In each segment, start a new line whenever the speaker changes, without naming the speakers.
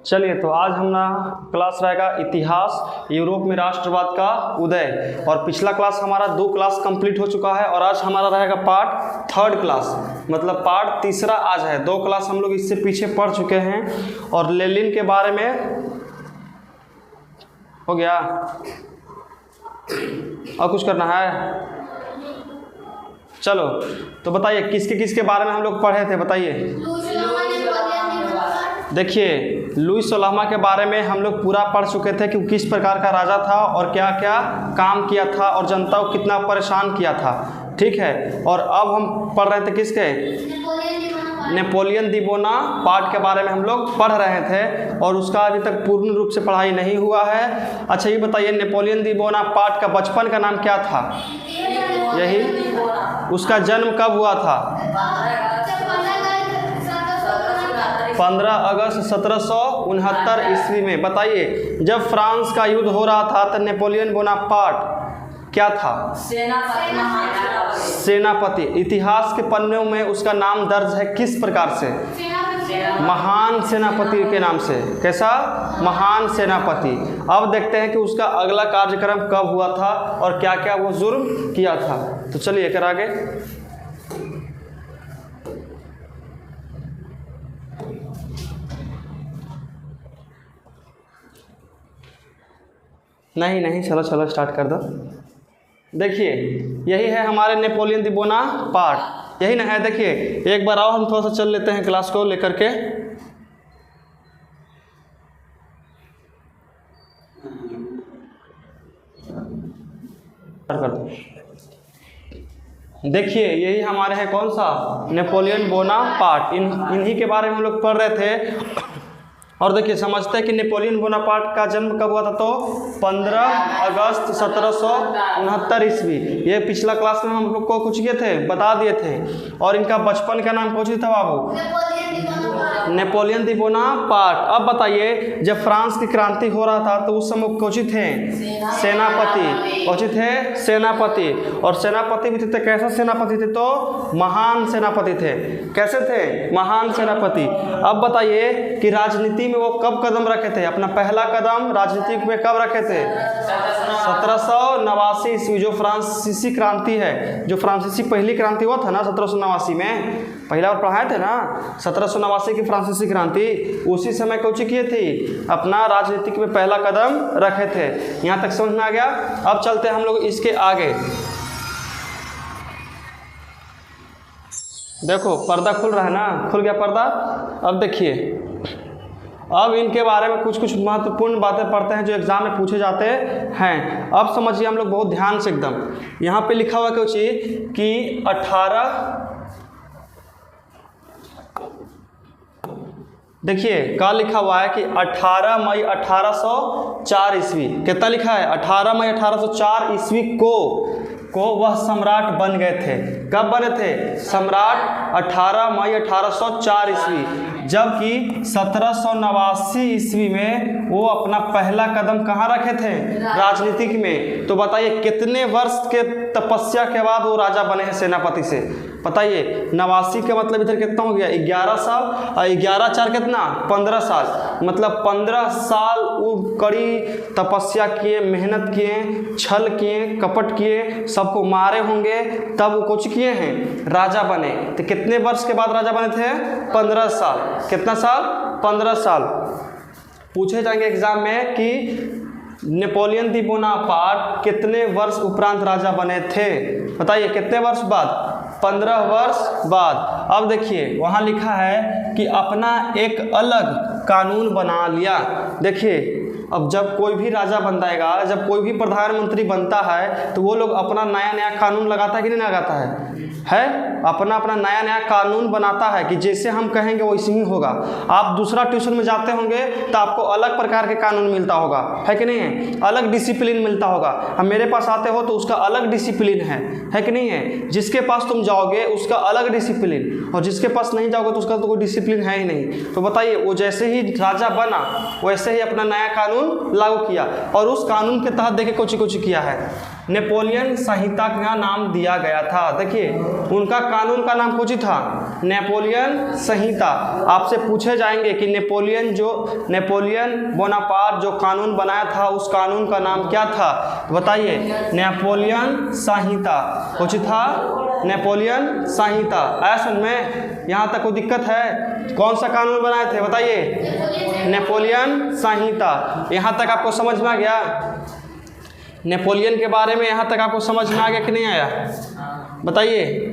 चलिए, तो आज हमारा क्लास रहेगा इतिहास यूरोप में राष्ट्रवाद का उदय। और पिछला क्लास हमारा 2 क्लास कंप्लीट हो चुका है और आज हमारा रहेगा पार्ट 3rd क्लास, मतलब पार्ट तीसरा आज है। 2 क्लास हम लोग इससे पीछे पढ़ चुके हैं और लेनिन के बारे में हो गया। और कुछ करना है? चलो, तो बताइए किसके बारे में हम लोग पढ़े थे, बताइए। देखिए, लुई 16वां के बारे में हम लोग पूरा पढ़ चुके थे कि किस प्रकार का राजा था और क्या क्या काम किया था और जनता को कितना परेशान किया था, ठीक है। और अब हम पढ़ रहे थे किसके? नेपोलियन दी बोनापार्ट के बारे में हम लोग पढ़ रहे थे और उसका अभी तक पूर्ण रूप से पढ़ाई नहीं हुआ है। अच्छा, ये बताइए, नेपोलियन दी बोनापार्ट का बचपन का नाम क्या था? यही, उसका जन्म कब हुआ था? 15 अगस्त 1769 ईस्वी में। बताइए, जब फ्रांस का युद्ध हो रहा था तो नेपोलियन बोनापार्ट क्या था? सेनापति। इतिहास के पन्नों में उसका नाम दर्ज है किस प्रकार से? महान सेनापति के नाम से। कैसा? महान सेनापति। अब देखते हैं कि उसका अगला कार्यक्रम कब हुआ था और क्या क्या वो जुर्म किया था। तो चलिए कर आगे। नहीं, चलो स्टार्ट कर दो। देखिए, यही है हमारे नेपोलियन दी बोनापार्ट, यही ना है। देखिए, एक बार आओ हम थोड़ा सा चल लेते हैं क्लास को लेकर के। कर दो। देखिए, यही हमारे है कौन सा? Napoleon Bonaparte. इन्हीं के बारे में हम लोग पढ़ रहे थे। और देखिए, समझते हैं कि नेपोलियन बोनापार्ट का जन्म कब हुआ था? तो 15 अगस्त 1769 ईस्वी। ये पिछला क्लास में हम लोग को कुछ किए थे, बता दिए थे। और इनका बचपन का नाम कौन था बाबू? नेपोलियन दी बोनापार्ट। अब बताइए, जब फ्रांस की क्रांति हो रहा था तो उस समय कौन थे? सेनापति। कौन थे? सेनापति। और सेनापति भी थे। कैसा सेनापति थे? तो महान सेनापति थे। कैसे थे? महान सेनापति। अब बताइए कि राजनीति में वो कब कदम रखे थे? अपना पहला कदम राजनीति में कब रखे थे? 1789 ईस्वी, जो फ्रांसीसी क्रांति है, जो फ्रांसीसी पहली क्रांति हुआ था ना 1789 में, पहला बार पढ़ाए थे ना 1789 की फ्रांसीसी क्रांति। उसी समय कौन किए थे? अपना राजनीतिक में पहला कदम रखे थे। यहाँ तक समझ में आ गया। अब चलते हैं हम लोग इसके आगे। देखो, पर्दा खुल रहा है ना? खुल गया पर्दा। अब देखिए, अब इनके बारे में कुछ महत्वपूर्ण बातें पढ़ते हैं जो एग्जाम में पूछे जाते हैं। अब समझिए हम लोग बहुत ध्यान से एकदम। यहाँ पे लिखा हुआ कुछ कि 18, देखिए क्या लिखा हुआ है कि 18 मई 1804 ईस्वी। कितना लिखा है? 18 मई 1804 ईस्वी को वह सम्राट बन गए थे। कब बने थे? सम्राट 18 मई 1804 ईस्वी। जबकि 1789 ईस्वी में वो अपना पहला कदम कहाँ रखे थे? राजनीतिक में। तो बताइए, कितने वर्ष के तपस्या के बाद वो राजा बने हैं सेनापति से? बताइए, 89 का मतलब इधर कितना हो गया? 11 साल। और 11 4 कितना? 15 साल। मतलब 15 साल वो कड़ी तपस्या किए, मेहनत किए, छल किए, कपट किए, सबको मारे होंगे, तब वो कुछ किए हैं, राजा बने। तो कितने वर्ष के बाद राजा बने थे? 15 साल। कितना साल? 15 साल। पूछे जाएंगे एग्जाम में कि नेपोलियन दी बोनापार्ट कितने वर्ष उपरांत राजा बने थे? बताइए, कितने वर्ष बाद? 15 वर्ष बाद। अब देखिए, वहाँ लिखा है कि अपना एक अलग कानून बना लिया। देखिए, अब जब कोई भी राजा बनता है, जब कोई भी प्रधानमंत्री बनता है, तो वो लोग अपना नया कानून लगाता है कि नहीं लगाता है? अपना नया कानून बनाता है कि जैसे हम कहेंगे वैसे ही होगा। आप दूसरा ट्यूशन में जाते होंगे तो आपको अलग प्रकार के कानून मिलता होगा, है कि नहीं है? अलग डिसिप्लिन मिलता होगा। अब मेरे पास आते हो तो उसका अलग डिसिप्लिन है कि नहीं है? जिसके पास तुम जाओगे उसका अलग डिसिप्लिन, और जिसके पास नहीं जाओगे तो उसका तो कोई डिसिप्लिन है ही नहीं। तो बताइए, वो जैसे ही राजा बना वैसे ही अपना नया कानून लागू किया। और उस कानून के तहत देखिए कुछ किया है। नेपोलियन संहिता का नाम दिया गया था। देखिए, उनका कानून का नाम कुछ था, नेपोलियन संहिता। आपसे पूछे जाएंगे कि नेपोलियन बोनापार्ट जो कानून बनाया था उस कानून का नाम क्या था, तो बताइए नेपोलियन संहिता। कुछ था नेपोलियन संहिता। ऐसा में यहाँ तक कोई दिक्कत है? कौन सा कानून बनाए थे बताइए? नेपोलियन संहिता। यहाँ तक आपको समझ में आ गया? नेपोलियन के बारे में यहाँ तक आपको समझ में आ गया कि नहीं आया, बताइए।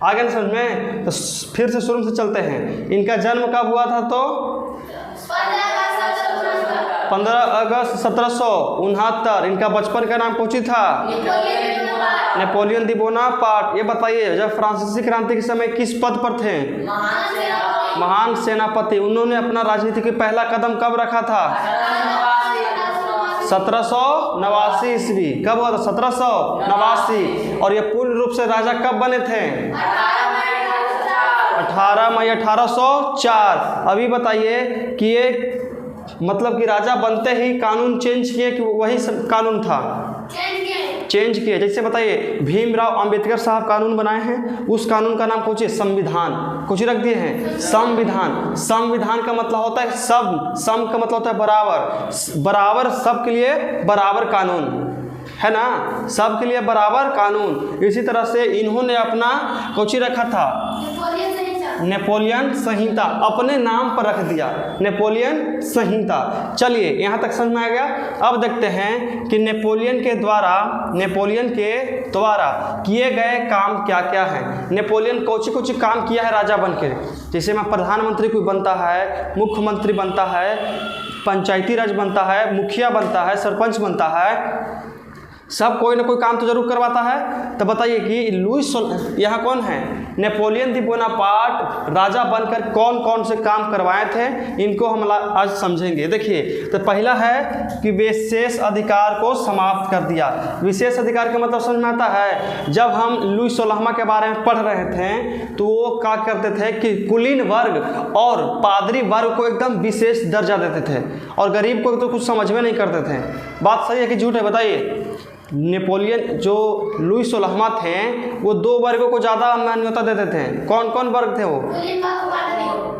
आगे ना समझ में? तो फिर से शुरू से चलते हैं। इनका जन्म कब हुआ था? तो 15 अगस्त 1769। इनका बचपन का नाम कौन था? नेपोलियन दी बोनापार्ट। ये बताइए जब फ्रांसीसी क्रांति के समय किस पद पर थे? महान सेनापति। उन्होंने अपना राजनीति का पहला कदम कब रखा था? 1789 ईस्वी। कब हुआ था? 1789। और ये पूर्ण रूप से राजा कब बने थे? 18 मई 1804। अभी बताइए कि ये मतलब कि राजा बनते ही कानून चेंज किए कि वही कानून था? चेंज किए। जैसे बताइए भीमराव अंबेडकर साहब कानून बनाए हैं, उस कानून का नाम कुछ संविधान। कुछ रख दिए हैं संविधान। संविधान का मतलब होता है सब, सम का मतलब होता है बराबर। बराबर सबके लिए बराबर कानून है ना, सबके लिए बराबर कानून। इसी तरह से इन्होंने अपना कुछ रखा था नेपोलियन संहिता, अपने नाम पर रख दिया नेपोलियन संहिता। चलिए यहाँ तक समझ में आ गया। अब देखते हैं कि नेपोलियन के द्वारा किए गए काम क्या क्या हैं। नेपोलियन कुछ काम किया है राजा बनकर। जैसे में प्रधानमंत्री कोई बनता है, मुख्यमंत्री बनता है, पंचायती राज बनता है, मुखिया बनता है, सरपंच बनता है, सब कोई ना कोई काम तो जरूर करवाता है। तो बताइए कि यहाँ कौन है? नेपोलियन दी बोनापार्ट राजा बनकर कौन कौन से काम करवाए थे, इनको हम आज समझेंगे। देखिए तो पहला है कि विशेष अधिकार को समाप्त कर दिया। विशेष अधिकार का मतलब समझ में आता है? जब हम लुई 16वां के बारे में पढ़ रहे थे तो वो क्या करते थे कि कुलीन वर्ग और पादरी वर्ग को एकदम विशेष दर्जा देते थे और गरीब को तो कुछ समझ में नहीं करते थे। बात सही है कि झूठ है बताइए? नेपोलियन जो लुई 16वां थे वो दो वर्गों को ज़्यादा मान्यता देते थे। कौन कौन वर्ग थे वो?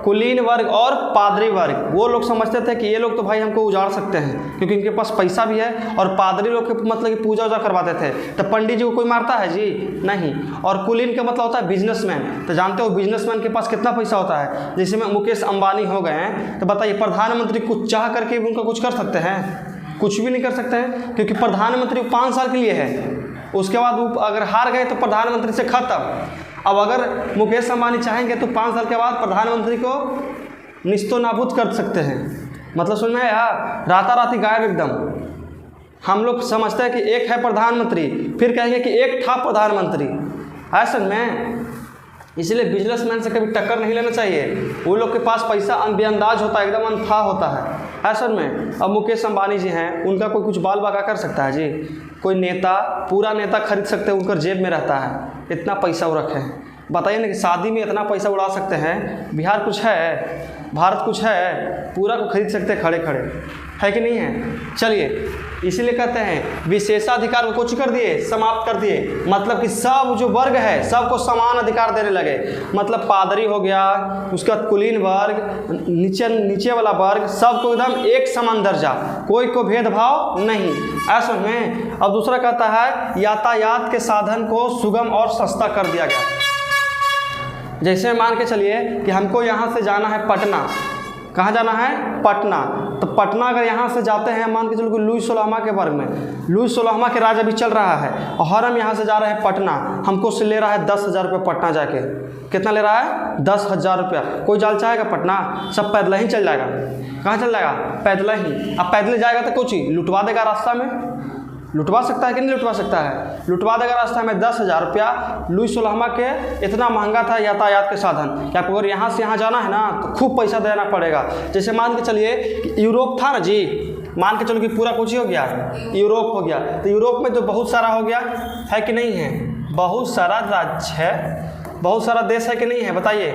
कुलीन वर्ग और पादरी वर्ग। वो लोग समझते थे कि ये लोग तो भाई हमको उजाड़ सकते हैं क्योंकि इनके पास पैसा भी है। और पादरी लोग के मतलब कि पूजा करवाते थे। तो पंडित जी को कोई मारता है जी? नहीं। और कुलीन का मतलब होता है बिजनेसमैन। तो जानते हो बिजनेसमैन के पास कितना पैसा होता है? जैसे में मुकेश अंबानी हो गए हैं, तो बताइए प्रधानमंत्री कुछ चाह करके उनका कुछ कर सकते हैं? कुछ भी नहीं कर सकते हैं, क्योंकि प्रधानमंत्री 5 साल के लिए है। उसके बाद वो अगर हार गए तो प्रधानमंत्री से खत्म। अब अगर मुकेश अंबानी चाहेंगे तो 5 साल के बाद प्रधानमंत्री को निस्तो नाबूद कर सकते हैं। मतलब सुन में आया? राताराती गायब एकदम। हम लोग समझते हैं कि एक है प्रधानमंत्री, फिर कहेंगे कि एक था प्रधानमंत्री। ऐसा में इसलिए बिजनेसमैन से कभी टक्कर नहीं लेना चाहिए। वो लोग के पास पैसा बेअंदाज होता है, एकदम अनथा होता है। ऐसा में अब मुकेश अंबानी जी हैं, उनका कोई कुछ बाल बाका कर सकता है जी? कोई नेता पूरा नेता खरीद सकते हैं, उनका जेब में रहता है, इतना पैसा वो रखे हैं। बताइए ना कि शादी में इतना पैसा उड़ा सकते हैं। बिहार कुछ है, भारत कुछ है, पूरा को खरीद सकते हैं खड़े खड़े, है कि नहीं है? चलिए इसीलिए कहते हैं विशेषाधिकार को कुछ कर दिए, समाप्त कर दिए। मतलब कि सब जो वर्ग है सबको समान अधिकार देने लगे। मतलब पादरी हो गया, उसके बाद कुलीन वर्ग, नीचे वाला वर्ग, सबको एकदम एक समान दर्जा, कोई को भेदभाव नहीं। ऐसा में अब दूसरा कहता है यातायात के साधन को सुगम और सस्ता कर दिया गया। जैसे मान के चलिए कि हमको यहाँ से जाना है पटना। कहाँ जाना है? पटना। तो पटना अगर यहाँ से जाते हैं, मान के चलो कि लुई 16वां के वर्ग में, लुई 16वां के राज अभी चल रहा है और हम यहाँ से जा रहे हैं पटना, हमको से ले रहा है 10,000 रुपये पटना जाके। कितना ले रहा है? 10,000 रुपया। कोई जाल चाहेगा पटना? सब पैदल ही चल जाएगा। कहाँ चल जाएगा? पैदल ही। अब पैदल जाएगा तो कुछ लुटवा देगा रास्ता में, लुटवा सकता है कि नहीं लुटवा सकता है? लुटवा देगा रास्ता में। 10,000 रुपया लुई 16वां के इतना महंगा था यातायात के साधन कि आपको अगर यहाँ से यहाँ जाना है ना तो खूब पैसा देना पड़ेगा। जैसे मान के चलिए कि यूरोप था ना जी, मान के चलो कि पूरा कुछ ही हो गया, यूरोप हो गया। तो यूरोप में तो बहुत सारा हो गया, है कि नहीं है? बहुत सारा राज्य है, बहुत सारा देश है कि नहीं है? बताइए।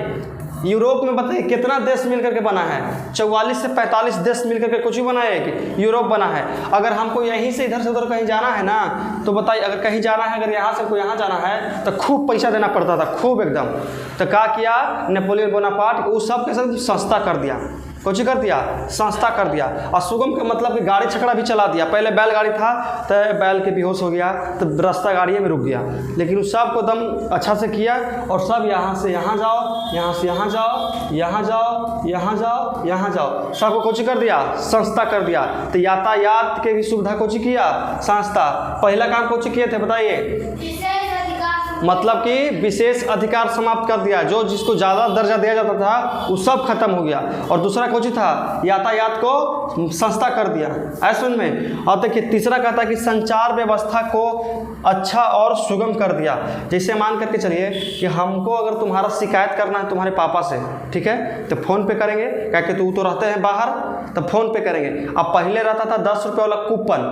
यूरोप में बताइए कितना देश मिलकर के बना है, 44 से 45 देश मिलकर के कुछ ही बना है कि यूरोप बना है। अगर हमको यहीं से इधर से उधर कहीं जाना है ना, तो बताइए अगर कहीं जाना है, अगर यहाँ से हमको यहाँ जाना है तो खूब पैसा देना पड़ता था, खूब एकदम। तो क्या किया नेपोलियन बोनापार्ट, उस सब के साथ संस्था कर दिया, कुछ कर दिया, संस्था कर दिया। और सुगम का मतलब कि गाड़ी छकड़ा भी चला दिया। पहले बैलगाड़ी था तो बैल के बेहोश हो गया तो रास्ता गाड़ी में रुक गया, लेकिन उस सब को दम अच्छा से किया और सब यहाँ से यहाँ जाओ, यहाँ से यहाँ जाओ, यहाँ जाओ, यहाँ जाओ, यहाँ जाओ, सबको कुछ कर दिया, संस्था कर दिया। तो यातायात के भी सुविधा कुछ किया संस्था। पहला काम कुछ किए थे बताइए, मतलब कि विशेष अधिकार समाप्त कर दिया, जो जिसको ज़्यादा दर्जा दिया जाता था वो सब खत्म हो गया। और दूसरा कुछ था, यातायात को संस्था कर दिया। ऐसे में और देखिए तीसरा कहता है कि संचार व्यवस्था को अच्छा और सुगम कर दिया। जैसे मान करके चलिए कि हमको अगर तुम्हारा शिकायत करना है तुम्हारे पापा से, ठीक है, तो फ़ोन पे करेंगे, क्या कि तू तो रहते हैं बाहर, तो फ़ोन पे करेंगे। अब पहले रहता था 10 रुपये वाला कूपन,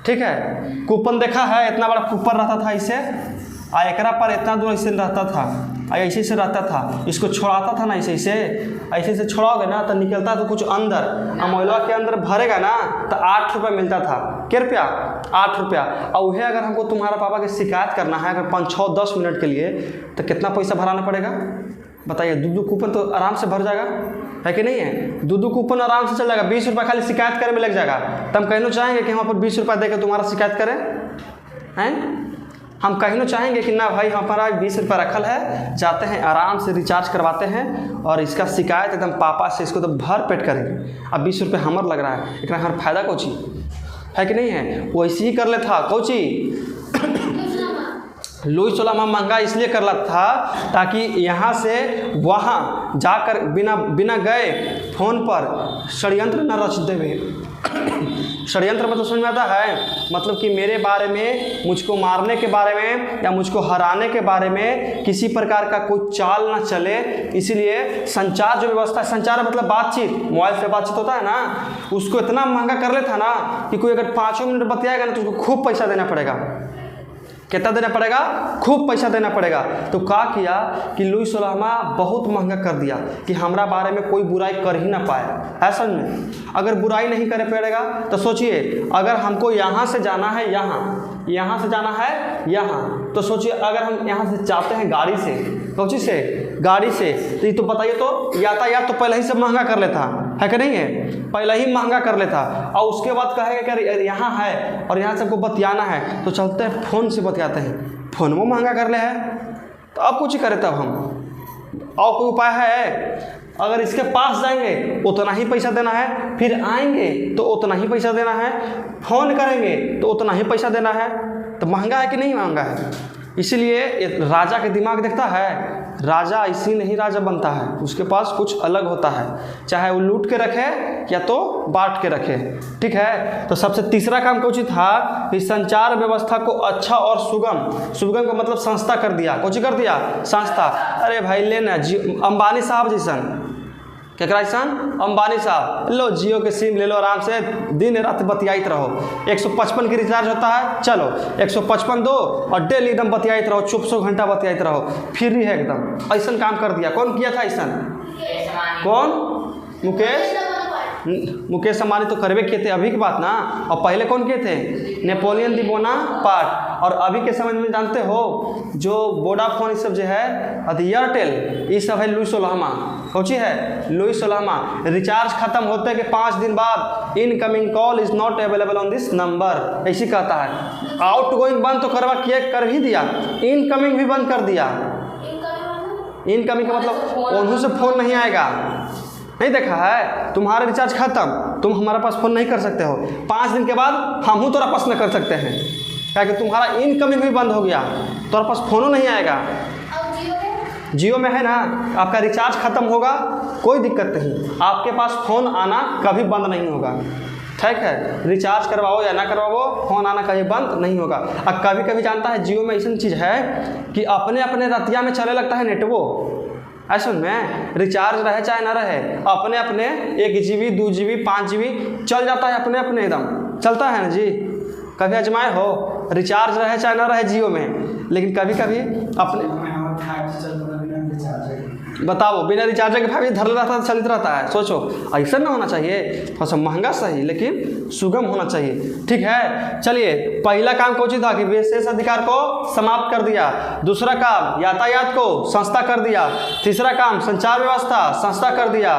ठीक है, कूपन देखा है, इतना बड़ा कूपन रहता था इसे, एकरा पर इतना दूर ऐसे रहता था, ऐसे से रहता था, इसको छोड़ाता था ना, ऐसे से छोड़ाओगे ना तो निकलता तो कुछ अंदर, अमोलवा के अंदर भरेगा ना तो 8 रुपये मिलता था। क्या रुपया? 8 रुपया। और वह अगर हमको तुम्हारा पापा की शिकायत करना है अगर 5, 6, 10 मिनट के लिए, तो कितना पैसा भराना पड़ेगा बताइए? 2 कूपन तो आराम से भर जाएगा, है कि नहीं है? 2 कूपन आराम से चल जाएगा, 20 रुपये खाली शिकायत करने में लग जाएगा। तो हम कहना चाहेंगे कि हम पर 20 रुपये देकर तुम्हारा शिकायत करें, हैं? हम कहना चाहेंगे कि ना भाई हमारा 20 रुपये रखल है, जाते हैं आराम से रिचार्ज करवाते हैं और इसका शिकायत एकदम पापा से इसको तो भर पेट करेंगे। अब 20 रुपये हमर लग रहा है, इतना हमारा फायदा कोची है कि नहीं है? वैसे ही कर ले था कोची लुई सोलामा महंगा इसलिए कर रहा था ताकि यहाँ से वहाँ जाकर बिना गए फ़ोन पर षड्यंत्र न रच देवे। षड्यंत्र मतलब समझ में आता है, मतलब कि मेरे बारे में, मुझको मारने के बारे में या मुझको हराने के बारे में किसी प्रकार का कोई चाल ना चले। इसीलिए संचार जो व्यवस्था है, संचार मतलब बातचीत, मोबाइल से बातचीत होता है ना, उसको इतना महंगा कर लेता ना कि कोई अगर 5 मिनट बतियाएगा ना तो उसको खूब पैसा देना पड़ेगा। कितना देना पड़ेगा? खूब पैसा देना पड़ेगा। तो क्या किया कि लुई सोलामा बहुत महंगा कर दिया कि हमारा बारे में कोई बुराई कर ही ना पाए। ऐसा में अगर बुराई नहीं करे पड़ेगा तो सोचिए, अगर हमको यहाँ से जाना है यहाँ से जाना है यहाँ, तो सोचिए अगर हम यहाँ से जाते हैं गाड़ी से, कौची से? गाड़ी से, तो ये तो बताइए तो यातायात तो पहले ही से महंगा कर लेता है कि नहीं है? पहले ही महंगा कर लेता और उसके बाद कहेगा कि यहाँ है और यहाँ से हमको बतियाना है तो चलते हैं फ़ोन से बतियाते हैं, फ़ोन में महंगा कर ले है। तो अब कुछ करें तब हम, और कोई उपाय है? अगर इसके पास जाएंगे उतना ही पैसा देना है, फिर आएंगे तो उतना ही पैसा देना है, फ़ोन करेंगे तो उतना ही पैसा देना है। तो महंगा है कि नहीं महंगा है? इसीलिए राजा के दिमाग देखता है, राजा इसी नहीं राजा बनता है, उसके पास कुछ अलग होता है, चाहे वो लूट के रखे या तो बांट के रखे, ठीक है। तो सबसे तीसरा काम कुछ था कि संचार व्यवस्था को अच्छा और सुगम का मतलब संस्था कर दिया। कुछ कर दिया? संस्था। अरे भाई लेना अंबानी साहब जैसन, क्या ऐसन? अंबानी साहब लो जियो के सिम ले लो, आराम से दिन रात बतियाइत रहो। 155 की रिचार्ज होता है, चलो 155 दो और डेली एकदम बतियाइत रहो, 24 घंटा बतियाइत रहो, फ्री है एकदम। ऐसा काम कर दिया। कौन किया था ऐसा? कौन? मुकेश अंबानी तो करवे किए थे, अभी की बात ना। और पहले कौन किए थे? नेपोलियन दी बोनापार्ट। और अभी के समय में जानते हो जो वोडाफोन सब जो है, एयरटेल, ये सब है लुई सोलामा। कौची है? लुई सोलामा। रिचार्ज खत्म होते के 5 दिन बाद incoming call is not available on this number, ऐसी कहता है। आउट गोइंग बंद तो कर ही दिया, इनकमिंग भी बंद कर दिया। इनकमिंग का मतलब उन्हों से फ़ोन नहीं आएगा। नहीं देखा है? तुम्हारा रिचार्ज खत्म, तुम हमारे पास फ़ोन नहीं कर सकते हो, 5 दिन के बाद हम तोरा पास न कर सकते हैं, क्या कि तुम्हारा इनकमिंग भी बंद हो गया, तोरा पास फ़ोनों नहीं आएगा। जियो में है ना, आपका रिचार्ज खत्म होगा, कोई दिक्कत नहीं, आपके पास फ़ोन आना कभी बंद नहीं होगा, ठीक है। रिचार्ज करवाओ या ना करवाओ, फ़ोन आना कभी बंद नहीं होगा। अब कभी कभी जानता है जियो में ऐसी चीज़ है कि अपने रतिया में चले लगता है नेटवो। ऐसा में रिचार्ज रहे चाहे ना रहे, अपने 1 GB 2 GB 5 GB चल जाता है, अपने एकदम चलता है ना जी। कभी आजमाए हो? रिचार्ज रहे चाहे ना रहे जियो में, लेकिन कभी कभी अपने बताओ, बिना रिचार्ज के 5G धर रहता है, चलित रहता है। सोचो, ऐसा ना होना चाहिए, थोड़ा सा महंगा सही लेकिन सुगम होना चाहिए। ठीक है, चलिए पहला काम कौन सी था कि विशेष अधिकार को समाप्त कर दिया। दूसरा काम यातायात को संस्था कर दिया। तीसरा काम संचार व्यवस्था संस्था कर दिया।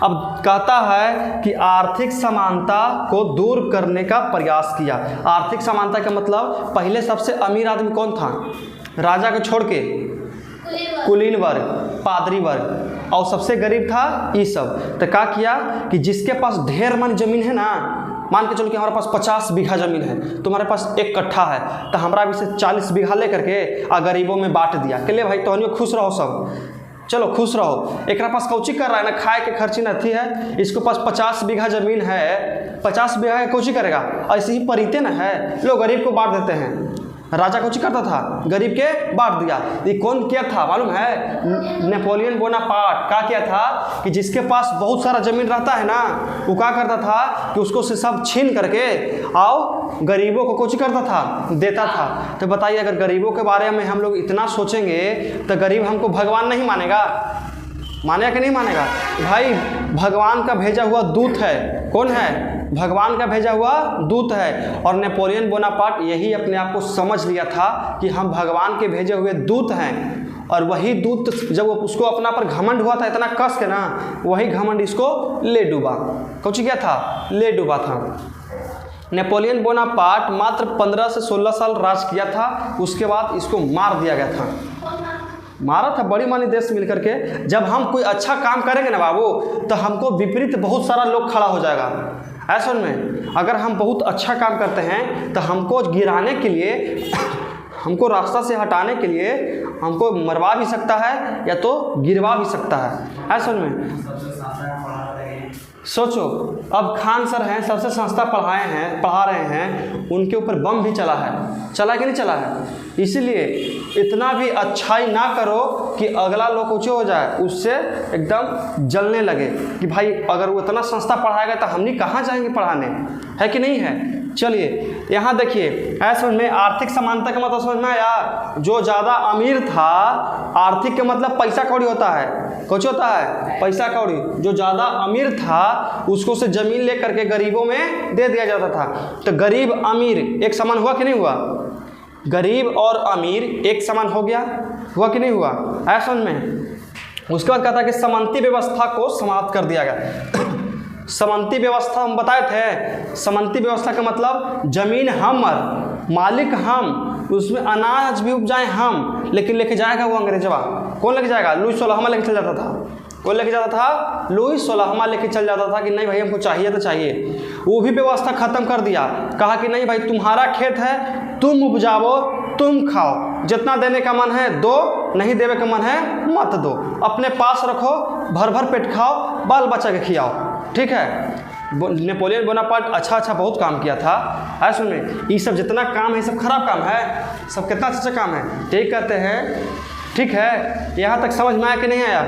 अब कहता है कि आर्थिक समानता को दूर करने का प्रयास किया। आर्थिक समानता का मतलब पहले सबसे अमीर आदमी कौन था? राजा को छोड़ के कुलीन वर्ग, पादरी वर्ग, और सबसे गरीब था ये सब। तो क्या किया कि जिसके पास ढेर मन जमीन है ना, मान के चलो कि हमारे पास 50 बीघा जमीन है, तुम्हारे पास 1 कट्ठा है, तो हमारा भी से 40 बीघा ले करके गरीबों में बांट दिया कि ले भाई तो खुश रहो सब, चलो खुश रहो। एक पास कौची कर रहा है ना, खाए के खर्ची नहीं है, इसके पास 50 बीघा जमीन है, 50 बीघा के कौची करेगा, ऐसे ही परिते ना है, लोग गरीब को बांट देते हैं। राजा कुछ करता था, गरीब के बांट दिया। ये कौन किया था मालूम है? Napoleon Bonaparte. क्या किया था कि जिसके पास बहुत सारा जमीन रहता है ना, वो क्या करता था कि उसको से सब छीन करके और गरीबों को कुछ करता था, देता था। तो बताइए, अगर गरीबों के बारे में हम लोग इतना सोचेंगे तो गरीब हमको भगवान नहीं मानेगा? मानेगा कि नहीं मानेगा? भाई भगवान का भेजा हुआ दूत है। कौन है? भगवान का भेजा हुआ दूत है। और नेपोलियन बोनापार्ट यही अपने आप को समझ लिया था कि हम भगवान के भेजे हुए दूत हैं। और वही दूत जब उसको अपना पर घमंड हुआ था इतना कस के ना, वही घमंड इसको ले डूबा। कुछ क्या था? ले डूबा था। नेपोलियन बोनापार्ट मात्र 15 से 16 साल राज किया था, उसके बाद इसको मार दिया गया था। मारा था बड़ी मानी देश मिल करके। जब हम कोई अच्छा काम करेंगे ना बाबू, तो हमको विपरीत बहुत सारा लोग खड़ा हो जाएगा। ऐसा में अगर हम बहुत अच्छा काम करते हैं तो हमको गिराने के लिए हमको रास्ता से हटाने के लिए हमको मरवा भी सकता है या तो गिरवा भी सकता है। ऐसा में सोचो, अब खान सर हैं, सबसे संस्था पढ़ा रहे हैं, उनके ऊपर बम भी चला है। चला कि नहीं चला है? इसीलिए इतना भी अच्छाई ना करो कि अगला लोग ऊँचे हो जाए, उससे एकदम जलने लगे कि भाई अगर वो इतना संस्था पढ़ाएगा तो हमने कहाँ जाएंगे पढ़ाने, है कि नहीं है? चलिए यहाँ देखिए, ऐसा में आर्थिक समानता का मतलब समझ में आया। जो ज़्यादा अमीर था, आर्थिक का मतलब पैसा कौड़ी होता है। कुछ होता है पैसा कौड़ी। जो ज़्यादा अमीर था उसको से ज़मीन ले करके गरीबों में दे दिया जाता था। तो गरीब अमीर एक समान हुआ कि नहीं हुआ? गरीब और अमीर एक समान हो गया, हुआ कि नहीं हुआ? ऐसा में उसके बाद कहता है कि समंती व्यवस्था को समाप्त कर दिया गया। समंती व्यवस्था हम बताए थे। समंती व्यवस्था का मतलब जमीन हमर, मालिक हम, उसमें अनाज भी उपजाए हम, लेकिन लेके जाएगा वो अंग्रेजवा। कौन लेके जाएगा? लुई सोलहवां लेके चल जाता था। कौन लेके जाता था? लुई सोलहवां लेके चल जाता था कि नहीं भाई हमको चाहिए तो चाहिए। वो भी व्यवस्था खत्म कर दिया। कहा कि नहीं भाई तुम्हारा खेत है, तुम उपजाओ, तुम खाओ, जितना देने का मन है दो, नहीं देने का मन है मत दो, अपने पास रखो, भर भर पेट खाओ, बाल बच्चा के खिलाओ। ठीक है? नेपोलियन बोनापार्ट अच्छा बहुत काम किया था। ऐसा में ये सब जितना काम है सब खराब काम है, सब कितना अच्छा काम है। ठीक कहते हैं। ठीक है, यहाँ तक समझ में आया कि नहीं आया?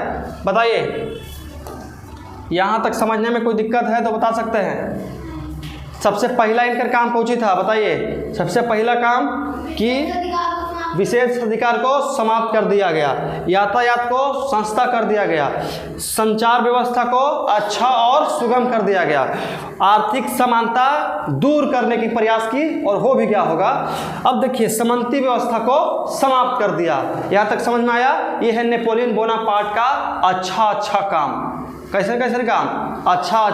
बताइए, यहाँ तक समझने में कोई दिक्कत है तो बता सकते हैं। सबसे पहला इनका काम कौन सी था बताइए? सबसे पहला काम कि विशेष अधिकार को समाप्त कर दिया गया, यातायात को संस्था कर दिया गया, संचार व्यवस्था को अच्छा और सुगम कर दिया गया, आर्थिक समानता दूर करने की प्रयास की और हो भी गया होगा। अब देखिए, समंती व्यवस्था को समाप्त कर दिया। यहाँ तक समझ में आया? ये है नेपोलियन बोनापार्ट का अच्छा काम। कैसे कैसे काम? अच्छा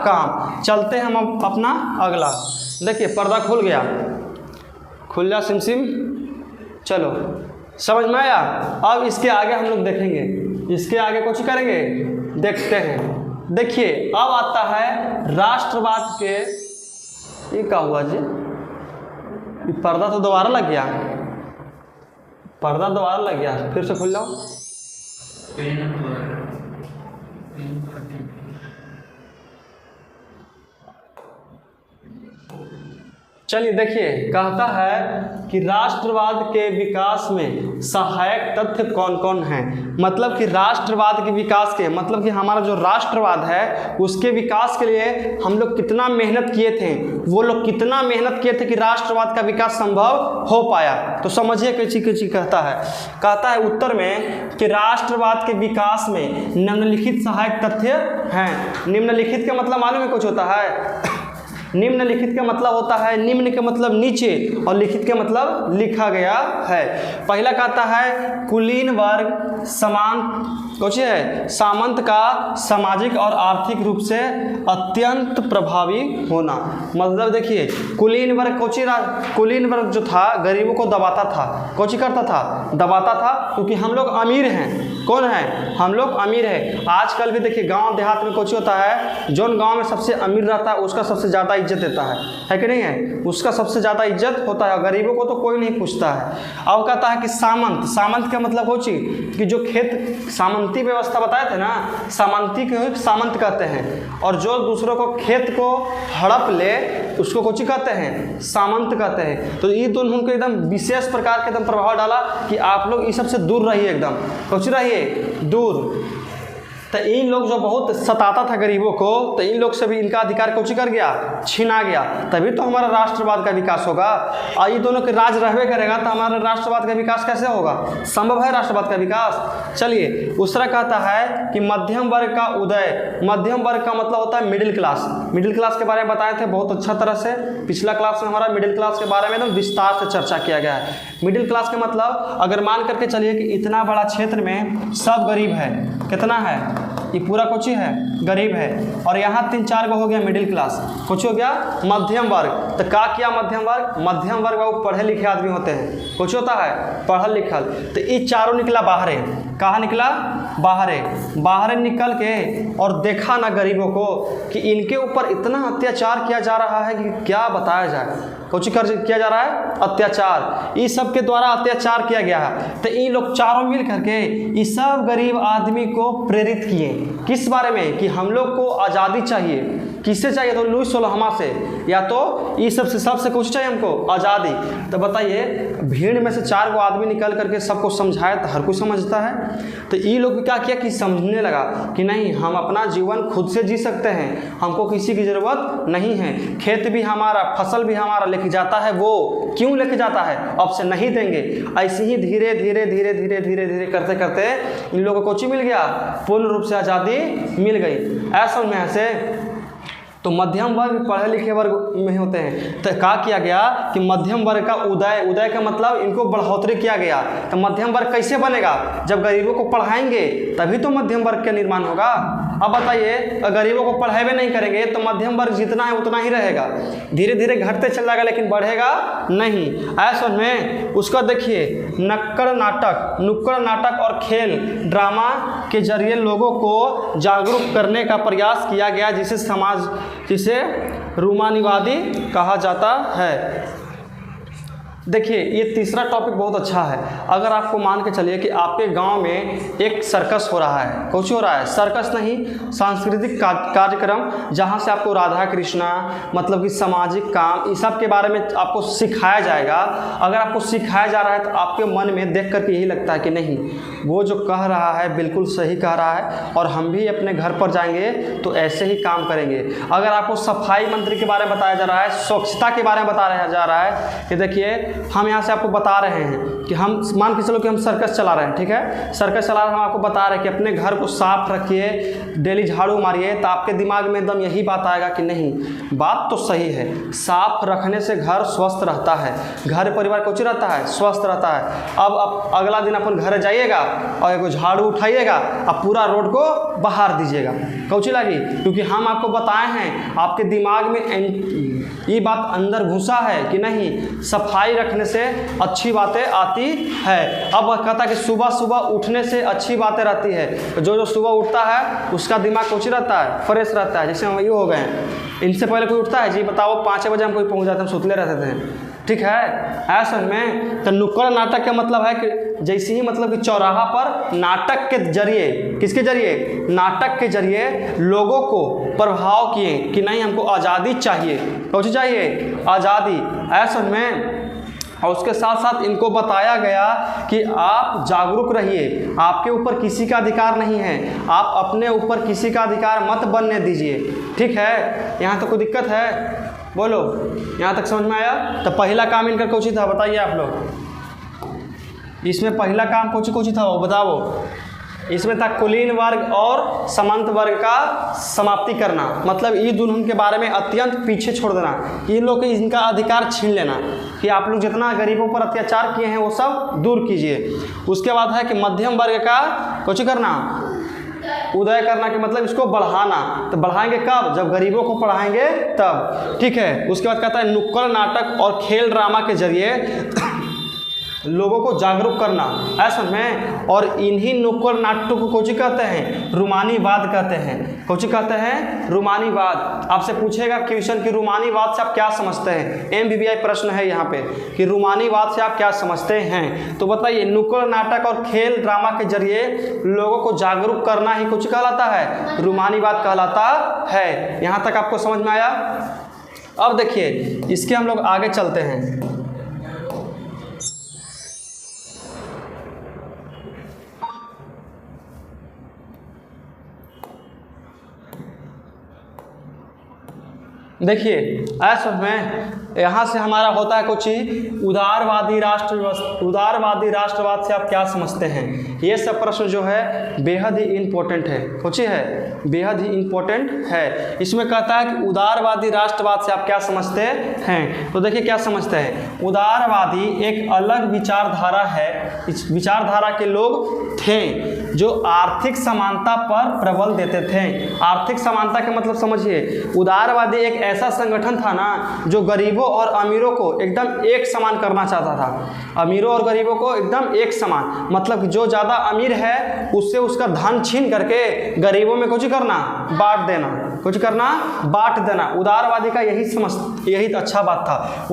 काम। चलते हैं हम अपना अगला। देखिए पर्दा खुल गया, खुल जा सिम। चलो समझ में आया? अब इसके आगे हम लोग देखेंगे, इसके आगे कुछ करेंगे, देखते हैं। देखिए अब आता है राष्ट्रवाद के। ये क्या हुआ जी? ये पर्दा तो दोबारा लग गया, पर्दा दोबारा लग गया, फिर से खुल जाओ। चलिए देखिए, कहता है कि राष्ट्रवाद के विकास में सहायक तथ्य कौन कौन हैं। मतलब कि राष्ट्रवाद के विकास के मतलब कि हमारा जो राष्ट्रवाद है उसके विकास के लिए हम लोग कितना मेहनत किए थे, वो लोग कितना मेहनत किए थे कि राष्ट्रवाद का विकास संभव हो पाया। तो समझिए कैसी कैसी कहता है उत्तर में कि राष्ट्रवाद के विकास में निम्नलिखित सहायक तथ्य हैं। निम्नलिखित का मतलब मालूम है कुछ होता है? निम्नलिखित का मतलब होता है, निम्न के मतलब नीचे और लिखित के मतलब लिखा गया है। पहला कहता है कुलीन वर्ग समान कुछ है सामंत का सामाजिक और आर्थिक रूप से अत्यंत प्रभावी होना। मतलब देखिए कुलीन वर्ग जो था गरीबों को दबाता था, कोची करता था, दबाता था, क्योंकि हम लोग अमीर हैं। कौन है? हम लोग अमीर हैं। आजकल भी देखिए गांव देहात में कोची होता है, जो गांव में सबसे अमीर रहता है उसका सबसे ज़्यादा इज्जत देता है कि नहीं है? उसका सबसे ज़्यादा इज्जत होता है, गरीबों को तो कोई नहीं पूछता है। अब कहता है कि सामंत का मतलब कोची कि जो खेत सामंती व्यवस्था बताए थे ना, सामंती के सामंत कहते हैं, और जो दूसरों को खेत को हड़प ले उसको कोची कहते हैं? सामंत कहते हैं। तो ये दोनों को एकदम विशेष प्रकार के एकदम प्रभाव डाला कि आप लोग इस सब से दूर रहिए, एकदम कोची रहिए दूर। तो इन लोग जो बहुत सताता था गरीबों को, तो इन लोग से भी इनका अधिकार कोची कर गया, छीना गया। तभी तो हमारा राष्ट्रवाद का विकास होगा। और ये दोनों के राज रहबे करेगा तो हमारा राष्ट्रवाद का विकास कैसे होगा? संभव है राष्ट्रवाद का विकास। चलिए दूसरा कहता है कि मध्यम वर्ग का उदय। मध्यम वर्ग का मतलब होता है मिडिल क्लास। मिडिल क्लास के बारे में बताए थे बहुत अच्छा तरह से। पिछला क्लास में हमारा मिडिल क्लास के बारे में एकदम विस्तार से चर्चा किया गया है। मिडिल क्लास का मतलब अगर मान करके चलिए कि इतना बड़ा क्षेत्र में सब गरीब है, कितना है? ये पूरा कुछ है गरीब है, और यहाँ 3-4 गो हो गया मिडिल क्लास, कुछ हो गया मध्यम वर्ग। तो क्या किया मध्यम वर्ग? मध्यम वर्ग वो पढ़े लिखे आदमी होते हैं, कुछ होता है पढ़ल लिखल। तो ये चारों निकला बाहरे। कहाँ निकला? बाहरे निकल के और देखा ना गरीबों को कि इनके ऊपर इतना अत्याचार किया जा रहा है कि क्या बताया जाए। कुछ किया जा रहा है अत्याचार, इस सब के द्वारा अत्याचार किया गया है। तो ये लोग चारों मिल करके इस सब गरीब आदमी को प्रेरित किए। किस बारे में? कि हम लोग को आज़ादी चाहिए। किससे चाहिए? तो लुईस सोलहवां से, या तो ये सबसे कुछ चाहिए हमको आज़ादी। तो बताइए भीड़ में से 4 गो आदमी निकल करके सबको समझाया तो हर कोई समझता है। तो ये लोग क्या किया कि समझने लगा कि नहीं, हम अपना जीवन खुद से जी सकते हैं, हमको किसी की ज़रूरत नहीं है। खेत भी हमारा, फसल भी हमारा लेके जाता है, वो क्यों लेके जाता है? अब से नहीं देंगे। ऐसे ही धीरे धीरे करते करते इन लोगों को कुछ मिल गया, पूर्ण रूप से आज़ादी मिल गई। ऐसा में ऐसे तो मध्यम वर्ग पढ़े लिखे वर्ग में होते हैं। तो क्या किया गया कि मध्यम वर्ग का उदय का मतलब इनको बढ़ोतरी किया गया। तो मध्यम वर्ग कैसे बनेगा? जब गरीबों को पढ़ाएंगे तभी तो मध्यम वर्ग का निर्माण होगा। अब बताइए गरीबों को पढ़ाए नहीं करेंगे तो मध्यम वर्ग जितना है उतना ही रहेगा, धीरे धीरे घटते चल जाएगा, लेकिन बढ़ेगा नहीं। ऐसा में उसका देखिए नुक्कड़ नाटक और खेल ड्रामा के जरिए लोगों को जागरूक करने का प्रयास किया गया, जिसे रूमानीवादी कहा जाता है। देखिए ये तीसरा टॉपिक बहुत अच्छा है। अगर आपको मान के चलिए कि आपके गांव में एक सर्कस हो रहा है, कुछ हो रहा है, सर्कस नहीं सांस्कृतिक कार्यक्रम, जहां से आपको राधा कृष्णा मतलब कि सामाजिक काम इस सब के बारे में आपको सिखाया जाएगा। अगर आपको सिखाया जा रहा है तो आपके मन में देख करके यही लगता है कि नहीं, वो जो कह रहा है बिल्कुल सही कह रहा है और हम भी अपने घर पर जाएंगे तो ऐसे ही काम करेंगे। अगर आपको सफाई मंत्री के बारे में बताया जा रहा है, स्वच्छता के बारे में बताया जा रहा है कि देखिए हम यहाँ से आपको बता रहे हैं कि हम मान के चलो कि हम सर्कस चला रहे हैं, ठीक है, सर्कस चला रहे हैं, हम आपको बता रहे हैं कि अपने घर को साफ रखिए, डेली झाड़ू मारिए, तो आपके दिमाग में एकदम यही बात आएगा कि नहीं, बात तो सही है, साफ रखने से घर स्वस्थ रहता है, घर परिवार कुछ रहता है, स्वस्थ रहता है। अब अगला दिन अपन घर जाइएगा और एक झाड़ू उठाइएगा, अब पूरा रोड को बहार दीजिएगा, कौची लगी? क्योंकि हम आपको बताए हैं, आपके दिमाग में ये बात अंदर घुसा है कि नहीं, सफाई रखने से अच्छी बातें आती है। अब कहता है कि सुबह सुबह उठने से अच्छी बातें रहती है। तो जो सुबह उठता है उसका दिमाग कुछ रहता है, फ्रेश रहता है। जैसे हम ये हो गए हैं, इनसे पहले कोई उठता है जी, बताओ 5 बजे हम कोई पहुंच जाते हैं, हम सुतले रहते थे, ठीक है। ऐसा में तो नुक्कड़ नाटक का मतलब है कि जैसे ही मतलब कि चौराहा पर नाटक के जरिए, किसके जरिए, नाटक के जरिए लोगों को प्रभाव किए कि नहीं हमको आज़ादी चाहिए, कौन सी चाहिए, आज़ादी। ऐसा में और उसके साथ साथ इनको बताया गया कि आप जागरूक रहिए, आपके ऊपर किसी का अधिकार नहीं है, आप अपने ऊपर किसी का अधिकार मत बनने दीजिए, ठीक है। यहाँ तो कोई दिक्कत है, बोलो, यहाँ तक समझ में आया। तो पहला काम इनका कौन सी था बताइए आप लोग, इसमें पहला काम कौन सी था वो बताओ। इसमें था कुलीन वर्ग और सामंत वर्ग का समाप्ति करना, मतलब ये दुल्हन के बारे में अत्यंत पीछे छोड़ देना, इन लोग के इनका अधिकार छीन लेना कि आप लोग जितना गरीबों पर अत्याचार किए हैं वो सब दूर कीजिए। उसके बाद है कि मध्यम वर्ग का कुछ करना, उदय करना, कि मतलब इसको बढ़ाना। तो बढ़ाएंगे कब, जब गरीबों को पढ़ाएंगे तब, ठीक है। उसके बाद कहता है नुक्कड़ नाटक और खेल ड्रामा के जरिए लोगों को जागरूक करना, ऐसा में। और इन्हीं नुक्कड़ नाटकों को कौन कहते हैं, रूमानीवाद कहते हैं। कौन कहते हैं, रूमानीवाद। आपसे पूछेगा क्वेश्चन कि रूमानीवाद से आप क्या समझते हैं, MBBI प्रश्न है यहाँ पे कि रूमानीवाद से आप क्या समझते हैं। तो बताइए, नुक्कड़ नाटक और खेल ड्रामा के जरिए लोगों को जागरूक करना ही कुछ कहलाता है, रूमानीवाद कहलाता है। यहाँ तक आपको समझ में आया। अब देखिए इसके हम लोग आगे चलते हैं। देखिए ऐसा में यहाँ से हमारा होता है कुछ ही उदारवादी राष्ट्रवाद से आप क्या समझते हैं। ये सब प्रश्न जो है बेहद ही इम्पोर्टेंट है, कुछ ही है, बेहद ही इम्पोर्टेंट है। इसमें कहता है कि उदारवादी राष्ट्रवाद से आप क्या समझते हैं। तो देखिए क्या समझते हैं, उदारवादी एक अलग विचारधारा है। इस विचारधारा के लोग थे जो आर्थिक समानता पर प्रबल देते थे। आर्थिक समानता का मतलब समझिए, उदारवादी एक ऐसा संगठन था ना जो गरीबों और अमीरों को एकदम एक समान करना चाहता था। अमीरों और गरीबों को एकदम एक समान, मतलब कि जो ज़्यादा अमीर है उससे उसका धन छीन करके गरीबों में कुछ करना, बांट देना, कुछ करना, बांट देना। उदारवादी का यही अच्छा बात था।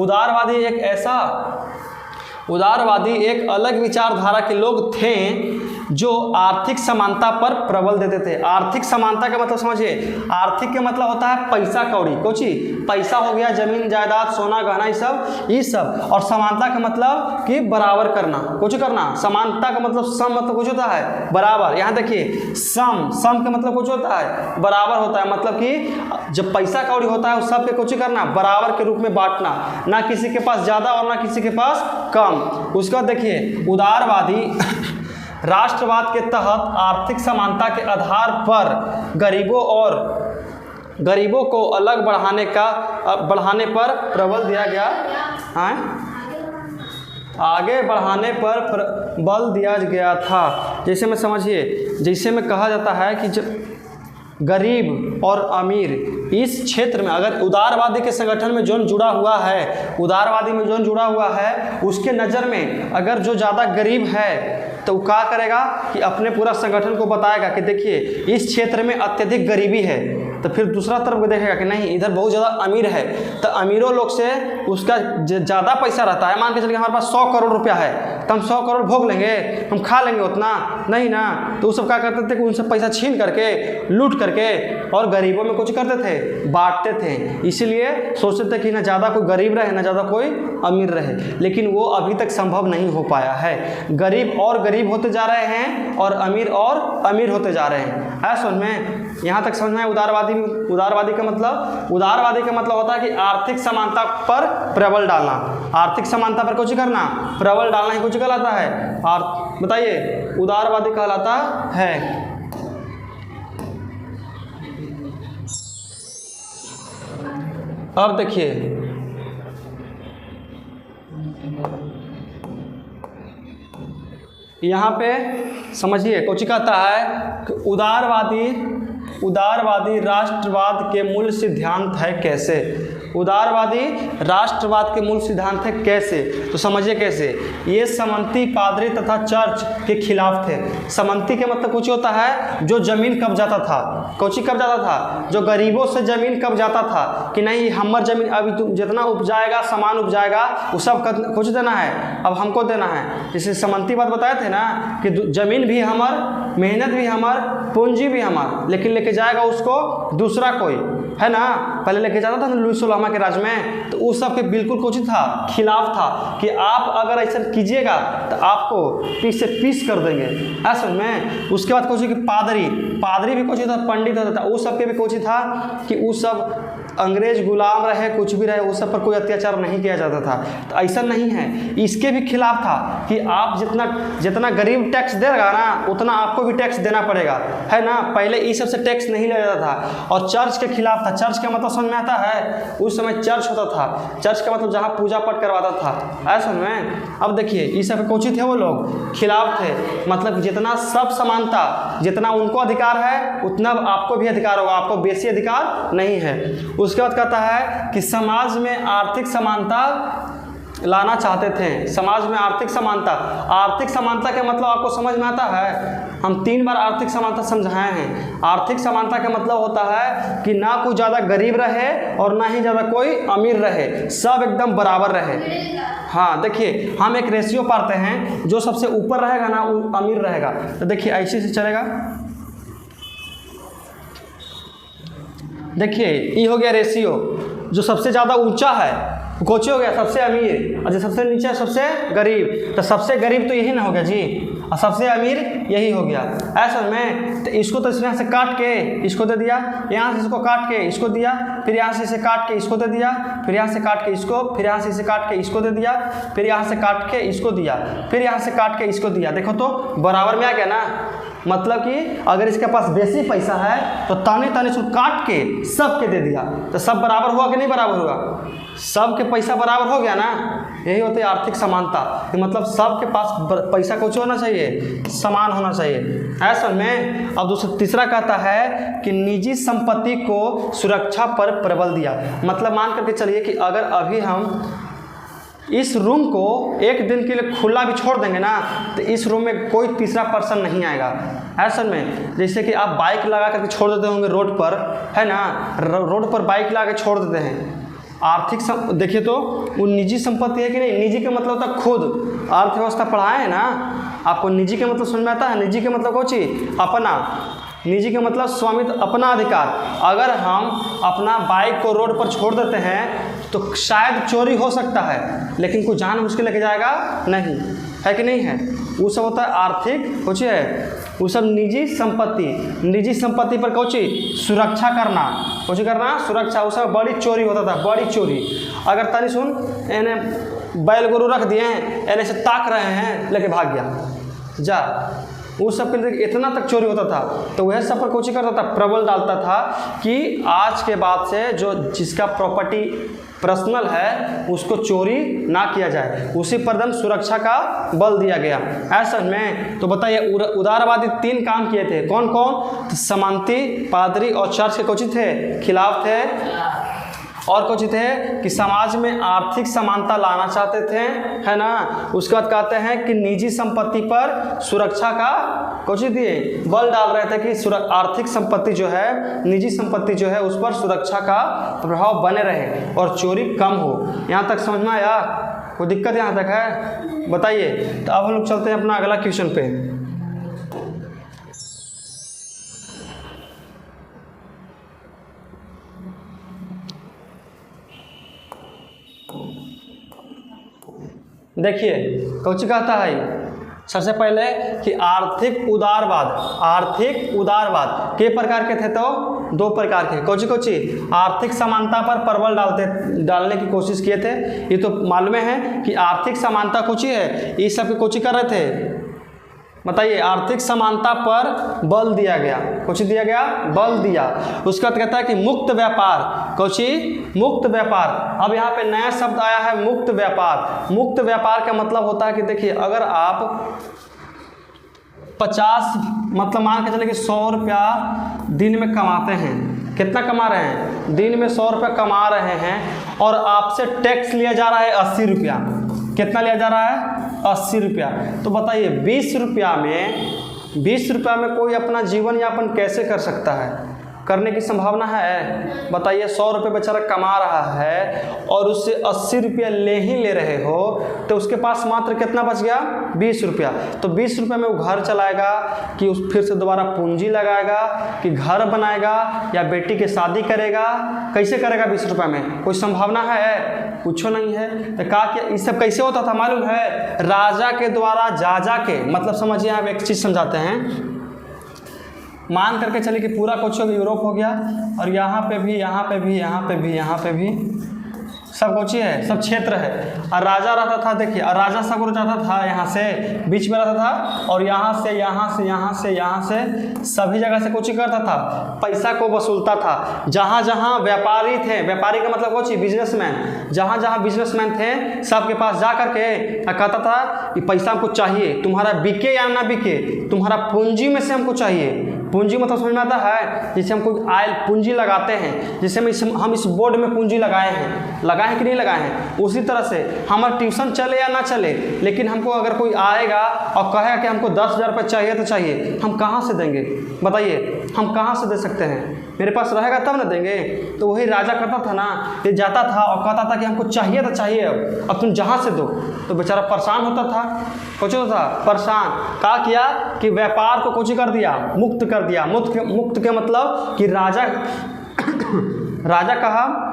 उदारवादी एक अलग विचारधारा के लोग थे जो आर्थिक समानता पर प्रबल देते थे। आर्थिक समानता का मतलब समझिए, आर्थिक का मतलब होता है पैसा कौड़ी, कुछ ही पैसा हो गया, जमीन जायदाद, सोना गहना, ये सब। और समानता का मतलब कि बराबर करना, कुछ करना। समानता का मतलब सम, मतलब कुछ होता है बराबर। यहाँ देखिए सम का मतलब कुछ होता है बराबर होता है, मतलब कि जब पैसा कौड़ी होता है उस सब के कुछ करना, बराबर के रूप में बांटना, ना किसी के पास ज़्यादा और ना किसी के पास कम। उसके बाद देखिए उदारवादी राष्ट्रवाद के तहत आर्थिक समानता के आधार पर गरीबों को अलग बढ़ाने पर प्रबल दिया गया, आगे बढ़ाने पर बल दिया गया था। जैसे में समझिए, जैसे में कहा जाता है कि जब गरीब और अमीर इस क्षेत्र में, अगर उदारवादी के संगठन में जोन जुड़ा हुआ है, उदारवादी में जोन जुड़ा हुआ है, उसके नज़र में अगर जो ज़्यादा गरीब है तो वो क्या करेगा कि अपने पूरा संगठन को बताएगा कि देखिए इस क्षेत्र में अत्यधिक गरीबी है। तो फिर दूसरा तरफ देखेगा कि नहीं इधर बहुत ज़्यादा अमीर है, तो अमीरों लोग से उसका ज़्यादा पैसा रहता है। मान के चलिए हमारे पास 100 करोड़ रुपया है तो हम 100 करोड़ भोग लेंगे, हम खा लेंगे उतना नहीं ना। तो वो सब क्या करते थे कि उनसे पैसा छीन करके, लूट करके और गरीबों में कुछ करते थे, बांटते थे। इसीलिए सोचते थे कि ना ज़्यादा कोई गरीब रहे ना ज़्यादा कोई अमीर रहे, लेकिन वो अभी तक संभव नहीं हो पाया है। गरीब और गरीब होते जा रहे हैं और अमीर होते जा रहे हैं। ऐसा में यहाँ तक समझ में उदारवादी का मतलब होता है कि आर्थिक समानता पर प्रबल डालना, आर्थिक समानता पर कुछ करना, प्रबल डालना ही कुछ कहलाता है। और बताइए उदारवादी कहलाता है। अब देखिए यहाँ पे समझिए कुछ कहता है कि उदारवादी राष्ट्रवाद के मूल सिद्धांत है कैसे। उदारवादी राष्ट्रवाद के मूल सिद्धांत थे। कैसे? तो समझिए कैसे। ये समंती पादरी तथा चर्च के खिलाफ थे। समंती के मतलब कुछ होता है जो जमीन कब्जाता था। कौची कब्जाता था? जो गरीबों से जमीन कब्जाता था कि नहीं हमर जमीन अभी तुम जितना उपजाएगा सामान उपजाएगा वो सब कुछ देना है, अब हमको देना है। जैसे समंती बात बताए थे ना कि जमीन भी हमार, मेहनत भी हमार, पूंजी भी हमार, लेकिन लेके जाएगा उसको दूसरा कोई, है ना। पहले लेके जाता था ना लुईस सोलहवां के राज में, तो उस सब के बिल्कुल कुछ था, खिलाफ था कि आप अगर ऐसा कीजिएगा तो आपको पीस से पीस कर देंगे, ऐसा में। उसके बाद कुछ कि पादरी भी कुछ था, पंडित होता था, उस सब के भी कुछ था कि उस सब अंग्रेज गुलाम रहे कुछ भी रहे उस सब पर कोई अत्याचार नहीं किया जाता था। तो ऐसा नहीं है, इसके भी खिलाफ था कि आप जितना गरीब टैक्स देगा ना उतना आपको भी टैक्स देना पड़ेगा, है ना। पहले इस सब से टैक्स नहीं लिया जाता था। और चर्च के खिलाफ था। चर्च का मतलब समझ में आता है? उस समय चर्च होता था। चर्च का मतलब जहाँ पूजा पाठ करवाता था, ऐसा में। अब देखिए इस सब कोची थे वो लोग, खिलाफ थे। मतलब जितना सब समानता, जितना उनको अधिकार है उतना आपको भी अधिकार होगा, आपको बेसी अधिकार नहीं है। उसके बाद कहता है कि समाज में आर्थिक समानता लाना चाहते थे। समाज में आर्थिक समानता, आर्थिक समानता का मतलब आपको समझ में आता है? हम 3 बार आर्थिक समानता समझाए हैं। आर्थिक समानता का मतलब होता है कि ना कोई ज़्यादा गरीब रहे और ना ही ज़्यादा कोई अमीर रहे, सब एकदम बराबर रहे। हाँ देखिए हम एक रेशियो पाते हैं, जो सबसे ऊपर रहेगा ना वो अमीर रहेगा। तो देखिए ऐसे से चलेगा। देखिए ये हो गया रेशियो, जो सबसे ज़्यादा ऊंचा है कोची हो गया सबसे अमीर, और जो सबसे नीचे है सबसे गरीब। तो सबसे गरीब तो यही ना हो गया जी, और सबसे अमीर यही हो गया, ऐसा में। तो इसको तो यहाँ से काट के इसको दे दिया, यहाँ से इसको काट के इसको दिया, फिर यहाँ से इसे काट के इसको दे दिया, फिर यहाँ से काट के इसको, फिर यहाँ से इसे काट के इसको दे दिया, फिर यहाँ से काट के इसको दिया, फिर यहाँ से काट के इसको दिया। देखो तो बराबर में आ गया ना। मतलब कि अगर इसके पास बेसी पैसा है तो ताने इसको काट के सबके दे दिया, तो सब बराबर हुआ कि नहीं बराबर हुआ? सबके पैसा बराबर हो गया ना। यही होती है आर्थिक समानता, कि मतलब सबके पास पैसा कुछ होना चाहिए, समान होना चाहिए, ऐसा में। अब तीसरा कहता है कि निजी संपत्ति को सुरक्षा पर प्रबल दिया। मतलब मान करके चलिए कि अगर अभी हम इस रूम को एक दिन के लिए खुला भी छोड़ देंगे ना, तो इस रूम में कोई तीसरा पर्सन नहीं आएगा, ऐसा में। जैसे कि आप बाइक लगा करके छोड़ देते होंगे रोड पर, है ना, रोड पर बाइक लगा के छोड़ देते हैं। आर्थिक देखिए तो वो निजी संपत्ति है कि नहीं? निजी का मतलब होता है खुद। अर्थव्यवस्था पढ़ाए है ना आपको, निजी के मतलब समझ में आता है? निजी के मतलब कौन चीज? अपना। निजी का मतलब स्वामित्व, अपना अधिकार। अगर हम अपना बाइक को रोड पर छोड़ देते हैं तो शायद चोरी हो सकता है, लेकिन कोई जान मुश्किल लेके जाएगा नहीं, है कि नहीं है? वो सब होता है आर्थिक कुछ है, वो सब निजी संपत्ति। निजी संपत्ति पर कौची सुरक्षा करना, कौची करना सुरक्षा। उस समय बड़ी चोरी होता था, बड़ी चोरी। अगर तनी सुन एने बैल गोरू रख दिए हैं, एने से ताक रहे हैं, लेके भाग गया जा, उस सब के लिए इतना तक चोरी होता था। तो वह सब पर कोची करता था, प्रबल डालता था कि आज के बाद से जो जिसका प्रॉपर्टी पर्सनल है उसको चोरी ना किया जाए, उसी पर एकदम सुरक्षा का बल दिया गया, ऐसा में। तो बताइए उदारवादी 3 काम किए थे, कौन कौन? तो समांती, पादरी और चर्च के कोची थे, खिलाफ थे। और कुछ थे कि समाज में आर्थिक समानता लाना चाहते थे, है ना। उसके बाद कहते हैं कि निजी संपत्ति पर सुरक्षा का कुछ दिए बल डाल रहे थे कि आर्थिक संपत्ति जो है, निजी संपत्ति जो है, उस पर सुरक्षा का प्रभाव बने रहे और चोरी कम हो। यहाँ तक समझ में आया? कोई दिक्कत यहाँ तक है? बताइए। तो अब हम लोग चलते हैं अपना अगला क्वेश्चन पे। देखिए कौची कहता है सबसे पहले कि आर्थिक उदारवाद के प्रकार के थे? तो 2 प्रकार के। कौची आर्थिक समानता पर प्रबल डालने की कोशिश किए थे। ये तो मालूम है कि आर्थिक समानता कौची है, इस सब की कोची कर रहे थे? बताइए। आर्थिक समानता पर बल दिया गया। कुछ दिया गया? बल दिया। उसके बाद कहता है कि मुक्त व्यापार। कौची? मुक्त व्यापार। अब यहाँ पे नया शब्द आया है, मुक्त व्यापार। मुक्त व्यापार का मतलब होता है कि देखिए अगर आप 50 मतलब मान के चले कि 100 रुपया दिन में कमाते हैं, कितना कमा रहे हैं? दिन में 100 रुपये कमा रहे हैं और आपसे टैक्स लिया जा रहा है 80 रुपया। कितना लिया जा रहा है? 80 रुपया। तो बताइए 20 रुपया में कोई अपना जीवन यापन कैसे कर सकता है? करने की संभावना है? बताइए 100 रुपये बेचारा कमा रहा है और उससे 80 रुपया ले रहे हो तो उसके पास मात्र कितना बच गया? 20 रुपया। तो 20 रुपये में वो घर चलाएगा कि उस फिर से दोबारा पूंजी लगाएगा कि घर बनाएगा या बेटी की शादी करेगा? कैसे करेगा 20 रुपये में? कोई संभावना है? कुछ नहीं है। तो कहा कि ये सब कैसे होता था मालूम है? राजा के द्वारा जा के, मतलब समझिए आप एक चीज़ समझाते हैं। मान करके चलिए कि पूरा कुछ यूरोप हो गया और यहाँ पे भी सब कुछ है, सब क्षेत्र है और राजा रहता था। देखिए और राजा सगुर जाता था यहाँ से, बीच में रहता था और यहाँ से सभी जगह से कुछ करता था, पैसा को वसूलता था। जहाँ जहाँ व्यापारी थे, व्यापारी का मतलब कुछ बिजनेसमैन, जहाँ बिजनेसमैन थे सबके पास जा करके कहता था कि पैसा हमको चाहिए, तुम्हारा बिके या ना बिके, तुम्हारा पूंजी में से हमको चाहिए। पूंजी मतलब समझ में आता है? जिसे हम कोई आय पूंजी लगाते हैं, जिसे हम इस बोर्ड में पूंजी लगाए हैं कि नहीं लगाए हैं। उसी तरह से हमारा ट्यूशन चले या ना चले, लेकिन हमको अगर कोई आएगा और कहेगा कि हमको 10,000 रुपये चाहिए तो चाहिए, हम कहाँ से देंगे? बताइए हम कहाँ से दे सकते हैं? मेरे पास रहेगा तब ना देंगे। तो वही राजा करता था ना, ये जाता था और कहता था कि हमको चाहिए तो चाहिए, अब तुम जहाँ से दो। तो बेचारा परेशान होता था, कुछ होता था परेशान। क्या किया कि व्यापार को कुछ कर दिया, मुक्त कर दिया। मुक्त के मतलब कि राजा कहा,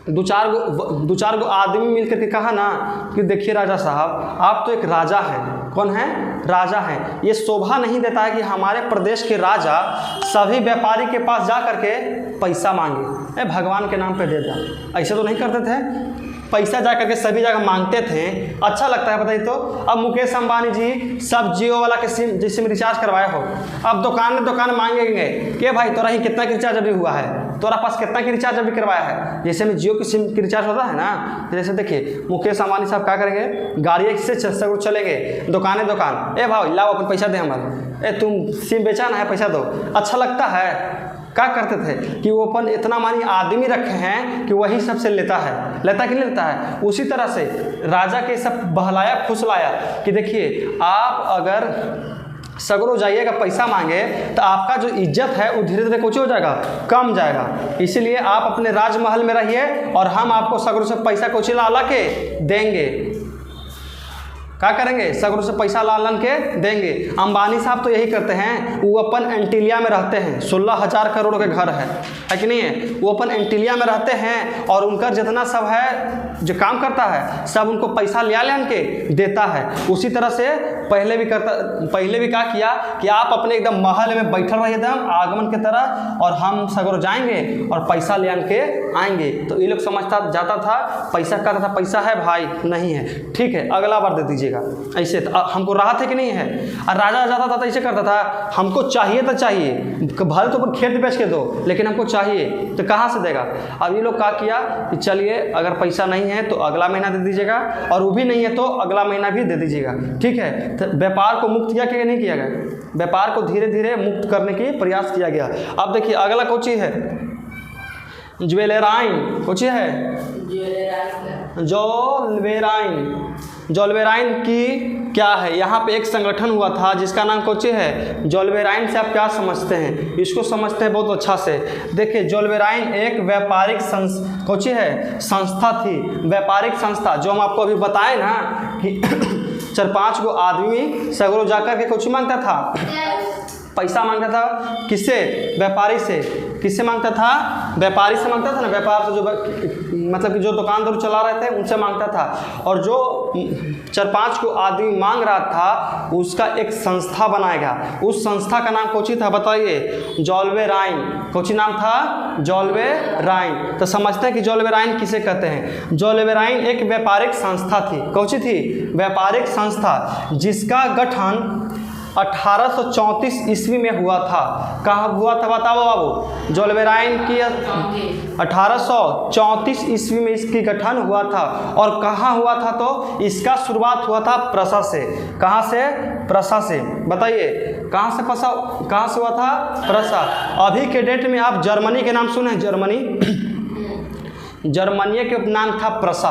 दो चार गो आदमी मिल करके कहा ना कि देखिए राजा साहब, आप तो एक राजा हैं। कौन है? राजा हैं। ये शोभा नहीं देता है कि हमारे प्रदेश के राजा सभी व्यापारी के पास जा करके पैसा मांगे, भगवान के नाम पे दे दें। ऐसे तो नहीं करते थे, पैसा जा करके सभी जगह मांगते थे। अच्छा लगता है बताइए तो। अब मुकेश अंबानी जी सब जियो वाला के सिम रिचार्ज करवाए हो, अब दुकान मांगेंगे कि भाई तोरा ही कितना की रिचार्ज अभी हुआ है, तोरा पास कितना की रिचार्ज अभी करवाया है। जैसे में जियो की सिम की रिचार्ज होता है ना, जैसे देखिए मुकेश अंबानी साहब क्या करेंगे, गाड़ी से चलेंगे दुकान, भाई लाओ अपन पैसा दे हमारे, तुम सिम बेचा ना है पैसा दो। अच्छा लगता है? क्या करते थे कि वो अपन इतना मानी आदमी रखे हैं कि वही सबसे लेता कि नहीं लेता है। उसी तरह से राजा के सब बहलाया फुसलाया कि देखिए आप अगर सगरो जाइएगा पैसा मांगे तो आपका जो इज्जत है वो धीरे धीरे कुछ हो जाएगा, कम जाएगा। इसीलिए आप अपने राजमहल में रहिए और हम आपको सगरो से पैसा कुछ ला के देंगे। क्या करेंगे? सगरों से पैसा लालन के देंगे। अंबानी साहब तो यही करते हैं, वो अपन एंटीलिया में रहते हैं, 16,000 करोड़ के घर है कि नहीं है? वो अपन एंटीलिया में रहते हैं और उनका जितना सब है जो काम करता है सब उनको पैसा लिया के देता है। उसी तरह से पहले भी क्या किया कि आप अपने एकदम महल में बैठल रहिए एकदम आगमन की तरह और हम सगरों जाएंगे और पैसा ले के आएंगे। तो ये लोग समझता जाता था, पैसा कहता था पैसा है भाई, नहीं है ठीक है अगला बार दे दीजिए। ऐसे तो हमको राहत है कि नहीं है? और राजा जाता था तो ऐसे करता था, हमको चाहिए तो चाहिए, भले तो खेत बेच के दो लेकिन हमको चाहिए। तो कहाँ से देगा? अब ये लोग क्या किया कि चलिए अगर पैसा नहीं है तो अगला महीना दे दीजिएगा और वो भी नहीं है तो अगला महीना भी दे दीजिएगा, ठीक है। तो व्यापार को मुक्त किया कि नहीं किया गया? व्यापार को धीरे धीरे मुक्त करने की प्रयास किया गया। अब देखिए अगला कौन चीज़ है? ज्वेलराइन। कौन चीज़ है? ज्वेलराइन की क्या है? यहाँ पे एक संगठन हुआ था जिसका नाम कोची है? ज्वेलराइन से आप क्या समझते हैं? इसको समझते हैं बहुत अच्छा से। देखिए ज्वेलराइन एक व्यापारिक कोची है? संस्था थी, व्यापारिक संस्था, जो हम आपको अभी बताए ना कि 4-5 गो आदमी सगरों जाकर के कुछ मांगता था, पैसा मांगता था। किससे? व्यापारी से। किससे मांगता था? व्यापारी से मांगता था ना, व्यापार से जो मतलब कि जो दुकानदार चला रहे थे उनसे मांगता था। और जो 4-5 को आदमी मांग रहा था उसका एक संस्था बनाएगा। उस संस्था का नाम कोची था बताइए? ज्वेलराइन। कोची नाम था? ज्वेलराइन। तो समझते हैं कि ज्वेलराइन किसे कहते हैं? ज्वेलराइन एक व्यापारिक संस्था थी। कोची थी? व्यापारिक संस्था, जिसका गठन 1834 ईस्वी में हुआ था। कहाँ हुआ था बताओ बाबू? ज्वेलराइन की 1834 ईस्वी में इसकी गठन हुआ था। और कहाँ हुआ था? तो इसका शुरुआत हुआ था प्रसा से। कहाँ से? प्रसा से। बताइए कहाँ से हुआ था? प्रसा। अभी के डेट में आप जर्मनी के नाम सुने हैं? जर्मनी के नाम था प्रसा।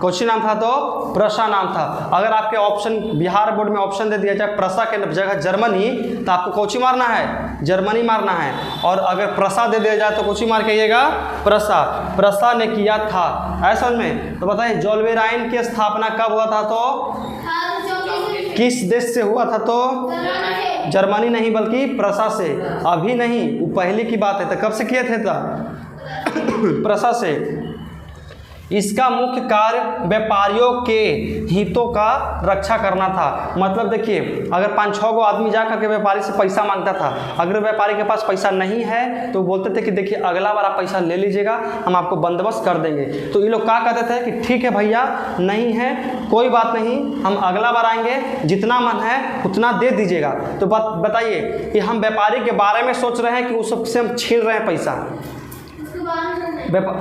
कौन नाम था? तो प्रसा नाम था। अगर आपके ऑप्शन बिहार बोर्ड में ऑप्शन दे दिया जाए प्रसा के जगह जर्मनी, तो आपको कौची मारना है? जर्मनी मारना है। और अगर प्रसा दे दिया जाए तो कौची मार के आइएगा? प्रसा। प्रसा ने किया था। ऐसा में तो बताइए जोल्वेराइन की स्थापना कब हुआ था? तो किस देश से हुआ था? तो जर्मनी नहीं बल्कि प्रसा से। अभी नहीं, वो पहले की बात है। तो कब से किए थे? तो प्रसा से। इसका मुख्य कार्य व्यापारियों के हितों का रक्षा करना था। मतलब देखिए अगर 5-6 गो आदमी जा करके व्यापारी से पैसा मांगता था, अगर व्यापारी के पास पैसा नहीं है तो बोलते थे कि देखिए अगला बार आप पैसा ले लीजिएगा, हम आपको बंदोबस्त कर देंगे। तो ये लोग क्या कहते थे कि ठीक है भैया, नहीं है कोई बात नहीं, हम अगला बार आएंगे, जितना मन है उतना दे दीजिएगा। तो बताइए कि हम व्यापारी के बारे में सोच रहे हैं कि उस सबसे हम छीन रहे हैं पैसा?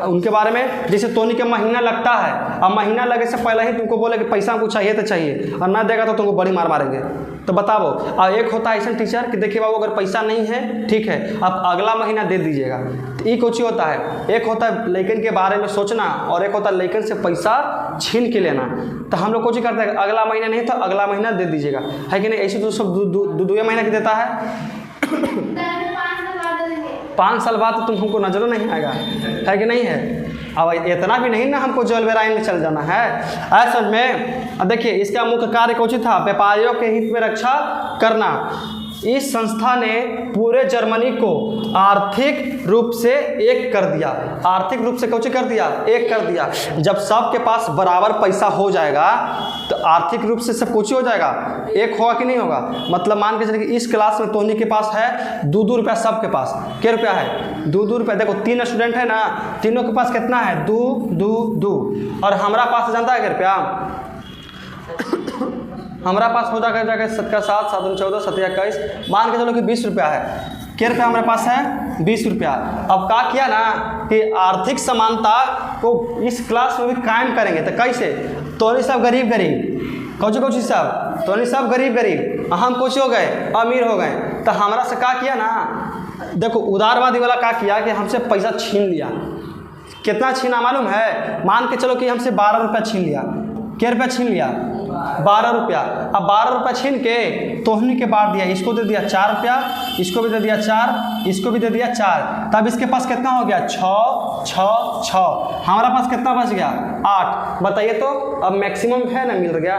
उनके बारे में जैसे तोनी के महीना लगता है, अब महीना लगे से पहले ही तुमको बोले कि पैसा हमको चाहिए तो चाहिए, और ना देगा तो तुमको बड़ी मार मारेंगे। तो बताओ। और एक होता है ऐसा टीचर कि देखिए बाबू अगर पैसा नहीं है ठीक है आप अगला महीना दे दीजिएगा। तो ये कुछ होता है। एक होता है लेकिन के बारे में सोचना, और एक होता है लेकिन से पैसा छीन के लेना। तो हम लोग कुछ करते हैं अगला महीना नहीं तो अगला महीना दे दीजिएगा, है कि नहीं? ऐसे तो सब दो महीना की देता है। 5 साल बाद तो तुम हमको नजरों नहीं आएगा, है कि नहीं है? अब इतना भी नहीं ना हमको जोल्वेराइन में चल जाना है। ऐसा में देखिए इसका मुख्य कार्य कौन था? व्यापारियों के हित में रक्षा करना। इस संस्था ने पूरे जर्मनी को आर्थिक रूप से एक कर दिया। आर्थिक रूप से कौन कर दिया? एक कर दिया। जब सबके पास बराबर पैसा हो जाएगा तो आर्थिक रूप से सब कुछ हो जाएगा, एक होगा कि नहीं होगा? मतलब मान के चलिए कि इस क्लास में तोनी के पास है 2-2 रुपया, सबके पास क्या रुपया है? 2-2 रुपया। देखो 3 स्टूडेंट है ना, तीनों के पास कितना है? 2-2-2। और हमारा पास जानता है क्या रुपया? हमारा पास हो जाएगा 7 7 7 14 7 21, मान के चलो कि 20 रुपया है। क्या रुपया हमारे पास है? 20 रुपया। अब क्या किया ना कि आर्थिक समानता को इस क्लास में भी कायम करेंगे। तो कैसे? तोनी सब गरीब कौची सब तोनी सब गरीब, हम कुछ हो गए अमीर हो गए। तो हमारा से क्या किया ना, देखो उदारवादी वाला क्या किया कि हमसे पैसा छीन लिया। कितना छीना मालूम है? मान के चलो कि हमसे 12 रुपया छीन लिया। क्या रुपया छीन लिया? 12 रुपया। अब 12 रुपया छीन के तोहनी के बांट दिया, इसको दे दिया 4 रुपया, इसको भी दे दिया 4, इसको भी दे दिया 4। तब इसके पास कितना हो गया? 6 6 6। हमारा पास कितना बच गया? 8। बताइए तो अब मैक्सिमम है ना, मिल गया।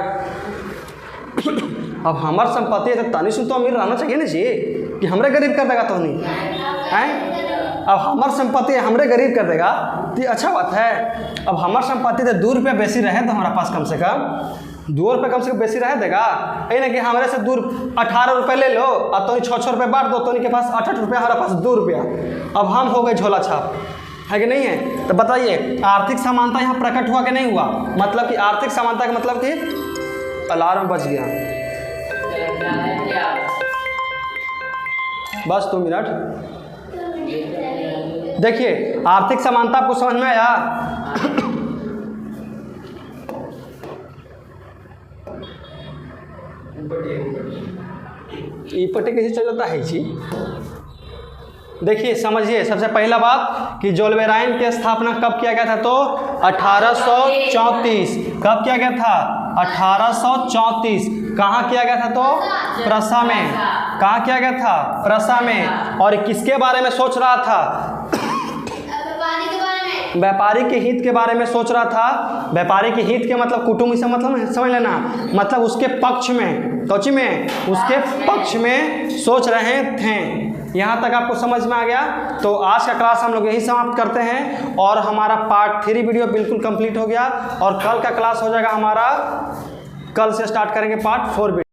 अब हमारी संपत्ति है तो तनी सुन तो अमीर रहना चाहिए ना जी, कि हमरे गरीब कर देगा तोहनी हैं? अब हमारी संपत्ति हमरे गरीब कर देगा तो अच्छा बात है। अब हमारी संपत्ति तो 2 रुपया बेसी रहे तो हमारा पास कम से कम 2 रुपये कम से कम बेसी रह देगा। यही ना कि हमारे से दूर 18 रुपये ले लो और तो 6 रुपये बांट दो, तो के पास 68 रुपया, हमारे पास 2 रुपया। अब हम हो गए झोला छाप, है कि नहीं है? तो बताइए आर्थिक समानता यहाँ प्रकट हुआ कि नहीं हुआ? मतलब कि आर्थिक समानता का मतलब कि अलार्म बज गया, बस 2 मिनट। देखिए आर्थिक समानता आपको समझ में आया? पट्टी कैसे चल जाता है जी? देखिए समझिए, सबसे पहला बात कि जोल्वेराइन की स्थापना कब किया गया था? तो 1834। कब किया गया था? 1834। कहाँ किया गया था? तो प्रसा में। कहाँ किया गया था? प्रसा में। और किसके बारे में सोच रहा था? व्यापारी के हित के बारे में सोच रहा था। व्यापारी के हित के मतलब कुटुंब से मतलब समझ लेना, मतलब उसके पक्ष में, कौची में? उसके पक्ष में सोच रहे थे। यहाँ तक आपको समझ में आ गया? तो आज का क्लास हम लोग यही समाप्त करते हैं और हमारा पार्ट 3 वीडियो बिल्कुल कंप्लीट हो गया और कल का क्लास हो जाएगा हमारा, कल से स्टार्ट करेंगे पार्ट 4 वीडियो।